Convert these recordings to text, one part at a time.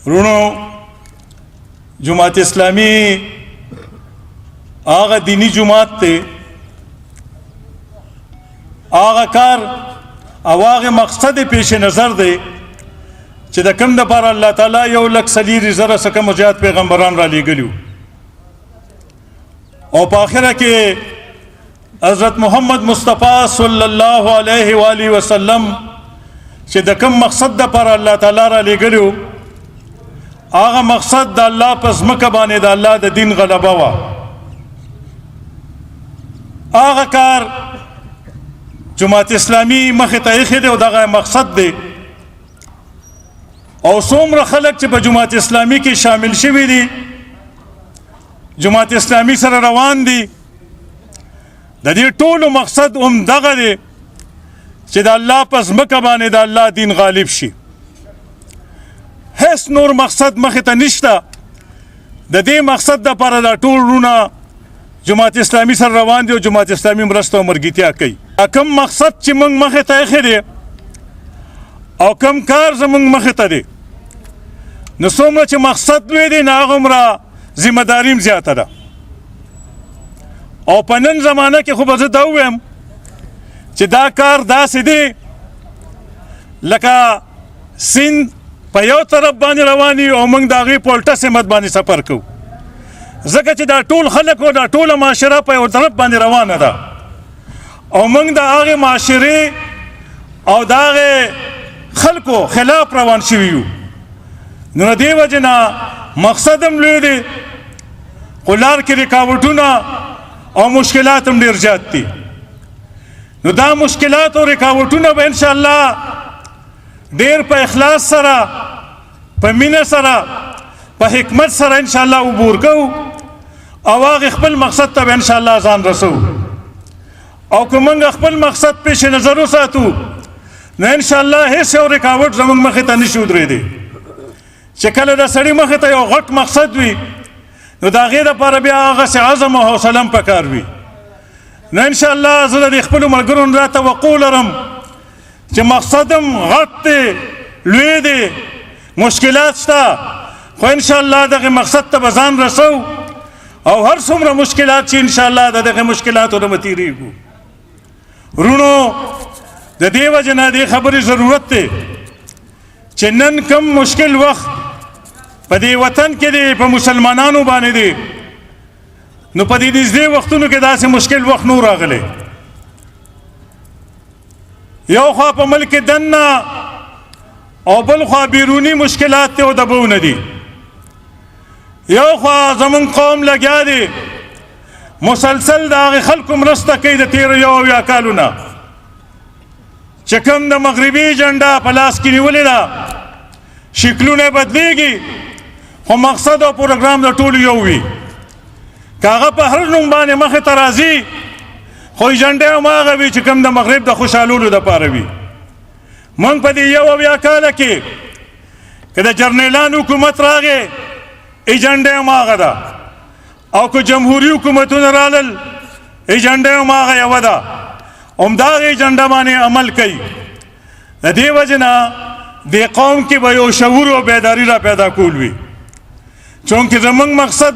رونو جماعت اسلامی آغا دینی جماعت تے آغا کار اواغ مقصد پیش نظر دے چې د کم د پاره الله تعالی 1,40,000 څخه مجاهد پیغمبران را لېږلیو او په آخره کې حضرت محمد مصطفی صلی الله علیه و آله وسلم چې د کم مقصد د پاره الله تعالی را لېږلیو هغه مقصد د الله په ځمکه باندې د الله د دین غلبه وه هغه کار جماعت اسلامی مخې ته ایښی دی او دغه مقصد دی او څومره خلک چې په جماعت اسلامی کې شامل شوي دي جماعت اسلامی سره روان دي د دې ټولو مقصد هم دغه دی چې د الله په ځمکه باندې د الله دین غالب شي هیڅ نور مقصد مخې ته نشته د دې مقصد دپاره دا ټول وروڼه جماعت اسلامی سره روان دي او جماعت اسلامی مرسته او مرګتیا کوي کم مقصد چې موږ مخې ته ایښی دی او کم کار زموږ مخې ته دی نو څومره چې مقصد لوی دی نو هغومره ذمه داري هم زیاته ده او په نن زمانه کې خو به زه دا ووایم چې دا کار داسې دی لکه سیند په یو طرف باندې روان وي او موږ د هغې په الټه سمت باندې سفر کوو ځکه چې دا ټول خلک او دا ټوله معاشره په یو طرف باندې روانه ده او موږ د هغې معاشرې او د هغې خلکو خلاف روان شوي یو نو د دې وجې نه مقصد هم لوی دی خو لار کې رکاوټونه او مشکلات هم ډېر زیات دي نو دا مشکلات او رکاوټونه به انشاءالله ډېر په اخلاص سره په مینه سره په حکمت سره انشاءالله عبور کوو او هغې خپل مقصد ته به انشاءالله ځان رسو او که موږ خپل مقصد پیش نظر وساتو نو انشاءالله هیڅ یو رکاوټ زموږ مخې ته نشي ودرېدی چې کله د سړي مخې ته یو غټ مقصد وي نو د هغې دپاره بیا هغسې عزم او حوصله هم پکار وي نو انشاءالله زه د دې خپلو ملګرو نه دا توقع لرم چې مقصد هم غټ دی لوی دی مشکلات شته خو انشاءالله دغې مقصد ته به ځان رسو او هر څومره مشکلات چې انشاءالله د دغې مشکلاتو نه به تېرېږو وروڼو د دې وجې نه دې خبرې ضرورت دی چې نن کم مشکل وخت په دې وطن کې دی په مسلمانانو باندې دی نو په دې نږدې وختونو کې داسې مشکل وخت نو راغلی یو خوا په ملک دننه او بل خوا بیروني مشکلات دی او دبونه دي یو خوا زمون قوم لګیا دی مسلسل د هغې خلکو مرسته کوي د تېرو 1 کالونه چې کوم د مغربي جنډه په لاس کې نیولې ده شکلونه بدلیږي خو مقصد او پروګرام د ټولو یو وي که هغه په هر نوم باندې مخې ته راځي خو ایجنډه هماغه وي چې کوم د مغرب د خوشحالولو دپاره وي موږ په دې 1 کاله کې که د جرنیلانو حکومت راغی ایجنډه هماغه ده او که جمهوري حکومتونه رالل ایجنډه هماغه یوه ده همدغه ایجنډه باندې عمل کوي د دې وجې نه دې قوم کې به یو شعور او بیداري را پیدا کول وي چونکې زموږ مقصد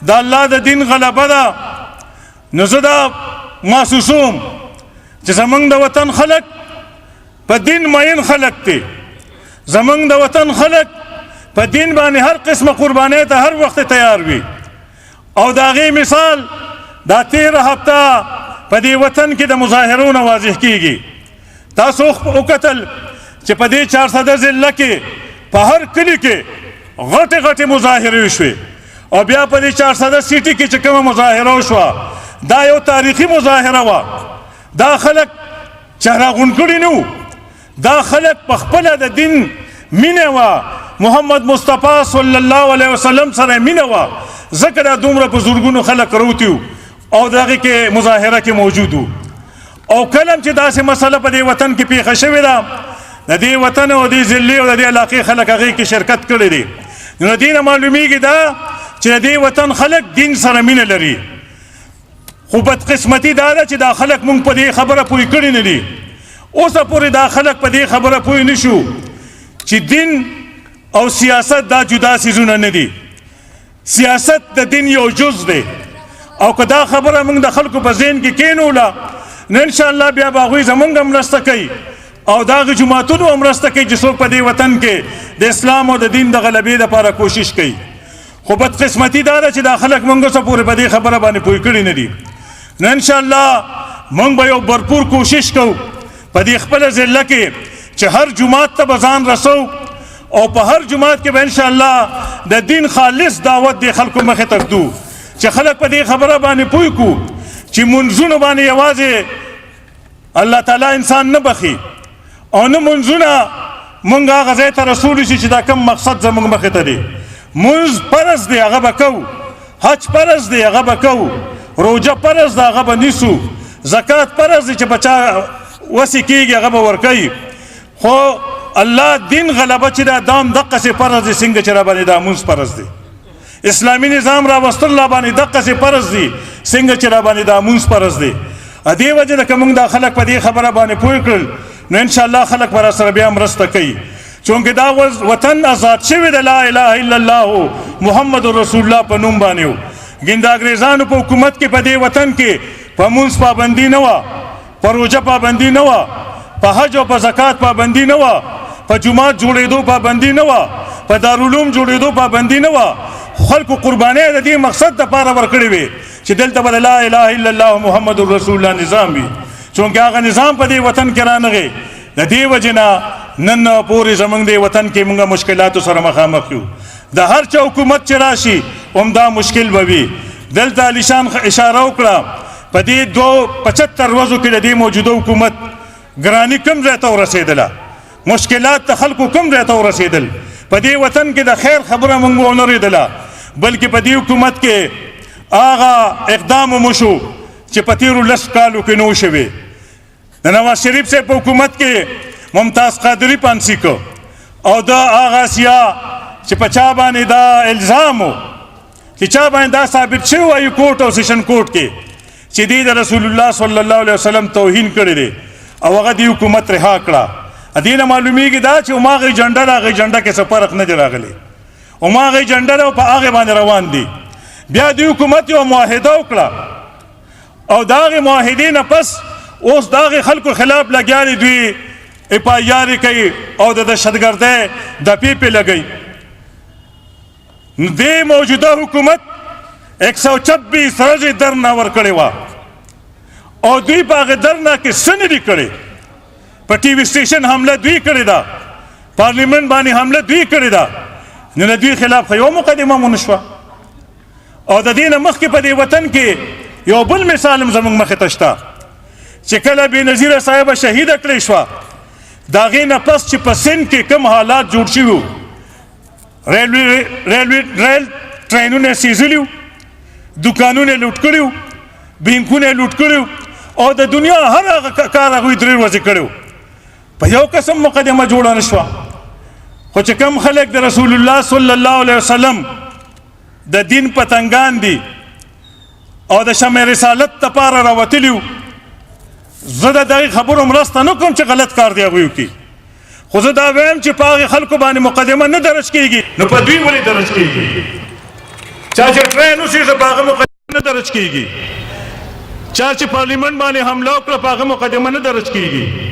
د الله د دین غلبه ده نو زه دا محسوسوم چې زموږ د وطن خلک په دین مین خلک دی زموږ د وطن خلک په دین باندې هر قسمه قربانۍ ته هر وخت تیار وي او د هغې مثال دا 13 هفته په دې وطن کې د مظاهرو نه واضح کیږي تاسو وکتل چې په دې 400 ضلع کې په هر کلي کې غټې غټې مظاهرې وشوې او بیا په دې 400 سیټي کې چې کومه مظاهره وشوه دا یو تاریخي مظاهره وه دا خلک چهراغون کړي نه وو دا خلک په خپله د دین مینه وه محمد مصطفی صلی الله علیه وسلم سره مینه وه ځکه دا دومره په زرګونو خلک راوتي وو او دغه کې مظاهره کې موجود وو او کله چې داسې مسله په دې وطن کې پیښه شوې ده د دې وطن او دې ضلع او د دې علاقې خلک هغې کې شرکت کړی دی نو د دې نه معلومیږي دا چې د دې وطن خلک دین سره مینه لري خو بدقسمتي دا ده چې دا خلک مونږ په دې خبره پوه کړي نه دي اوسه پورې دا خلک په دې خبره پوه نه شو چې دین او سیاست دا جدا سیزونه نه دي سیاست د دین یو جز دی او که دا خبره موږ د خلکو په ذهن کې کینوله نو انشاءالله بیا به هغوی زموږ هم مرسته کوي او د هغې جوماتونو هم مرسته کوي چې څوک په دې وطن کې د اسلام او د دین د غلبې دپاره کوشش کوي خو بدقسمتي دا ده چې دا خلک موږ اوسه پورې په دې خبره باندې پوه کړي نه دي نو انشاءالله موږ به یو بھرپور کوشش کوو په دې خپله ضلع کې چې هر جومات ته به ځان رسو او په هر جومات کې به انشاءالله د دین خالص دعوت د خلکو مخې ته ږدو چې خلک په دې خبره باندې پوه کړو چې منځونو باندې یوازې الله تعالی انسان نه بخي او نه منځونه مونږ هغه ځای ته رسولی شي چې دا کم مقصد زموږ مخې ته دی منځ فرض دی هغه به کوو حج فرض دی هغه به کوو روژه فرض ده هغه به نیسو زکات فرض دی چې په چا وسې کېږي هغه به ورکوي خو الله دین غلبه چې دا دام دقسې فرض دی څنګه چې را باندې دا مونځ فرض دی اسلامي نظام راوستل را باندې دقسې فرض دی څنګه چې را باندې دا مونځ فرض دی دې وجه ده که موږ دا خلک په دې خبره باندې پوه کړل نو انشاءالله خلک به راسره بیا مرسته کوي چونکې دا وطن آزاد شوی د لا اله الا الله محمد رسول الله په نوم باندې و ګین د انګریزانو په حکومت کې په دې وطن کې په مونځ پابندي نه وه په روژه پابندي نه وه په حج او په زکات پابندي نه وه په جومات جوړېدو پابندي نه وه په دارالعلوم جوړېدو پابندي نه وه خلکو قربانۍ د دې مقصد دپاره ورکړې وې چې دلته به لا اله الا الله محمد رسول الله نظام وي چونکې هغه نظام په دې وطن کې رانغی د دې وجې نه نن پورې زموږ دې وطن کې موږ مشکلاتو سره مخامخ یو د هر چا حکومت چې راشي همدا مشکل به وي دلته علیشان اشاره وکړه په دې 75 ورځو کې د دې موجوده حکومت ګراني کوم ځای ته ورسېدله مشکلات د خلکو کوم ځای ته ورسېدل په دې وطن کې د خیر خبره موږ ونه اورېدله بلکې په دې حکومت کې هغه اقدام وشو چې په تېرو 10 کالو کې نه و شوی د نواز شریف صاحب په حکومت کې ممتاز قادري پانسي کو او دا هغه سیا چې په چا باندې دا الزام و چې چا باندې دا ثابت شوی وایي کوټ او سیشن کوټ کې چې دې د رسول الله صلی الله علیه وسلم توهین کړی دی او هغه دې حکومت رها کړه دې نه معلومیږي دا چې هماغه جنډه د هغې جنډه کې څه فرق نه دی راغلی هماغه جنډه ده او په هغې باندې روان دي بیا دې حکومت یو معاهده وکړه او د هغې معاهدې نه پس اوس د هغې خلکو خلاف لګیا دي دوی اپایارې کوي او د دهشتګردۍ دپې پې لګوي دې موجوده حکومت 126 ورځې درنه ورکړې وه او دوی په هغې درنه کې څه نه دي کړی په ټي وي سټیشن حمله دوی کړې ده پارلیمنټ باندې حمله دوی کړې ده نو د دوی خلاف خو یوه مقدمه مو نه شوه او د دې نه مخکې په دې وطن کې یو بل مثال هم زموږ مخې ته شته چې کله بېنظیره صاحبه شهیده کړې شوه د هغې نه پس چې په سند کې کوم حالات جوړ شوي وو ریل ټرینونه یې سیزلي وو دوکانونه یې لوټ کړي وو بینکونه یې لوټ کړي وو او د دنیا هر هغه کار هغوی 3 ورځې کړی وو په یو قسم مقدمه جوړه نه شوه خو چې کوم خلک د رسول الله صلی الله علیه وسلم د دین پتنګان دي او د شمع رسالت دپاره راوتلي وو زه د دغې خبرو مرسته نه کوم چې غلط کار دی هغوی وکړي خو زه دا وایم چې په هغې خلکو باندې مقدمه نه درج کېږي نو په دوی ولې درج کېږي چا چې ټرین وسېږه په هغه مقدمه نه درج کېږي چا چې پارلیمنټ باندې حمله وکړه په هغه مقدمه نه درج کېږي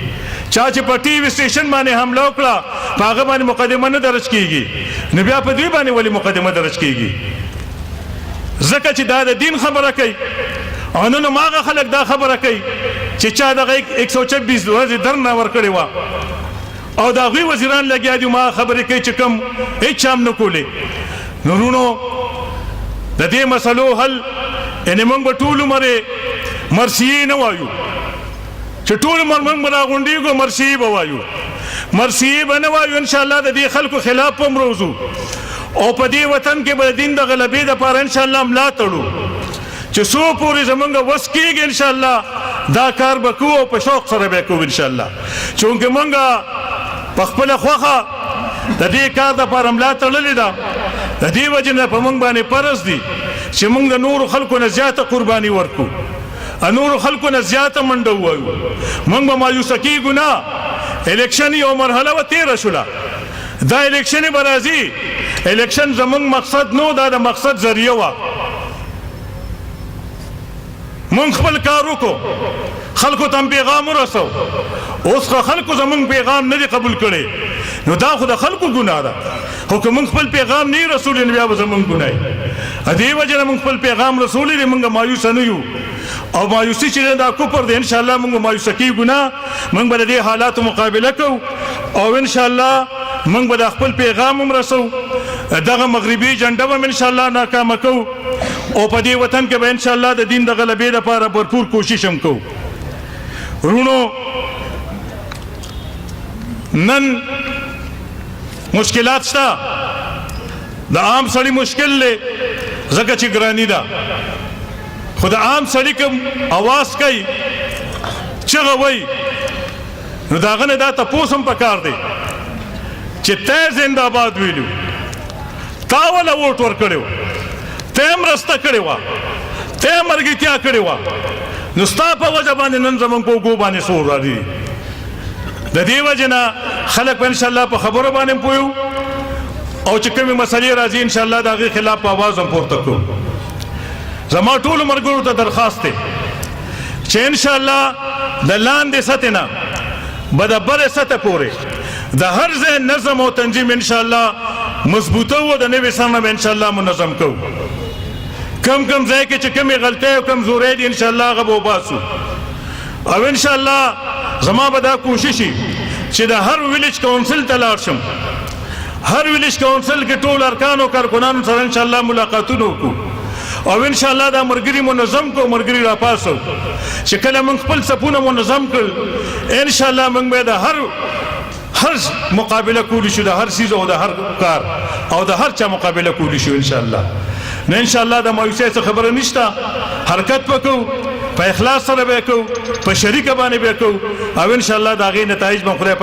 چا چې په ټي وي سټیشن باندې حمله وکړه په هغه باندې مقدمه نه درج کېږي نو بیا په دوی باندې ولې مقدمه درج کېږي ځکه چې دا د دین خبره کوي او نن هماغه خلک دا خبره کوي چې چا دغه 126 ورځې درنه ورکړې وه او د هغوی وزیران لګیا دي هماغه خبرې کوي چې کوم هېڅ چا هم نه کولې نو وروڼو د دې مسلو حل یعنې موږ به ټول عمر مرثیې نه وایو چې ټول عمر موږ به راغونډېږو مرثیې به وایو مرثیې به نه وایو انشاءالله د دې خلکو خلاف به هم روزو او په دې وطن کې به د دین د غلبې دپاره انشاءالله ملا تړو چې څو پورې زمونږ وس کېږي انشاءالله دا کار به کوو او په شوق سره به کوو انشاءالله چونکې مونږ په خپله خوښه د دې کار دپاره ملا تړلې ده د دې وجې نه په مونږ باندې فرض دي چې مونږ د نورو خلکو نه زیاته قرباني ورکړو نورو خلکو نه زیاته منډه ووایو مونږ به مایوسه کېږو نه الیکشن یو مرحله وه تېره شوله دا الیکشن به راځي الیکشن زمونږ مقصد نو دا د مقصد ذریعه وه مونږ خپل کار وکړو خلکو ته هم پیغام ورسو اوس خو خلکو زمونږ پیغام نه دی قبول کړی نو دا خو د خلکو ګناه ده خو که مونږ خپل پیغام نه رسولی نو بیا به زمونږ ګناه وي دې وجې نه مونږ خپل پیغام رسولی دی مونږ مایوسه نه یو او مایوسي چې دا کفر دی انشاءالله مونږ مایوسه کیږو نه مونږ به د دې حالاتو مقابله کوو او انشاءالله مونږ به د خپل پیغام هم رسو دغه مغربي جنډه به هم انشاءالله ناکامه کوو او په دې وطن کې به انشاءالله د دین د غلبې لپاره بھرپور کوشش هم کوو ورونو نن مشکلات شته د عام سړي مشکل دی ځکه چې ګراني ده خو د عام سړي کوم اواز کوي چغه وایي نو د هغه نه دا تپوس هم پکار دی چې ته زنده‌باد ویلو تا وله ووټ ورکړی ته یې مرسته کړې وه ته یې مرګتیا کړې وه نو ستا په وجه باندې نن زموږ په اوږو باندې سور راځي د دې وجې نه خلک به انشاءالله په خبرو باندې هم پوهیو او چې کومې مسلې راځي انشاءالله د هغې خلاف په اواز هم پورته کړو زما ټولو ملګرو ته درخواست دی چې انشاءالله د لاندې سطحې نه به د برې سطح پورې د هر ځای نظم او تنظیم انشاءالله مضبوطه و د نوې سر نه به انشاءالله منظم کوو کم ځای کې چې کمې غلطۍ او کمزورۍ دي انشاءالله هغه به وباسو او انشاءالله زما به دا کوشش وي چې د هر ویلیج کونسل ته لاړ شم هر ویلیج کونسل کې ټول ارکان او کارکنانو سره انشاءالله ملاقاتونه وکړو او انشاءالله دا مرګري منظم کو مرګري راپاسو چې کله موږ خپل صفونه منظم کړ انشاءالله موږ به د هر مقابله کولی شو د هر چیز او د هر کار او د هر چا مقابله کولی شو انشاءالله نو انشاءالله د مایوسۍ څه خبره نشته حرکت وکړو په اخلاص سره به کوو په شریکه باندې به کوو او انشاءالله د هغې نتایج به خدای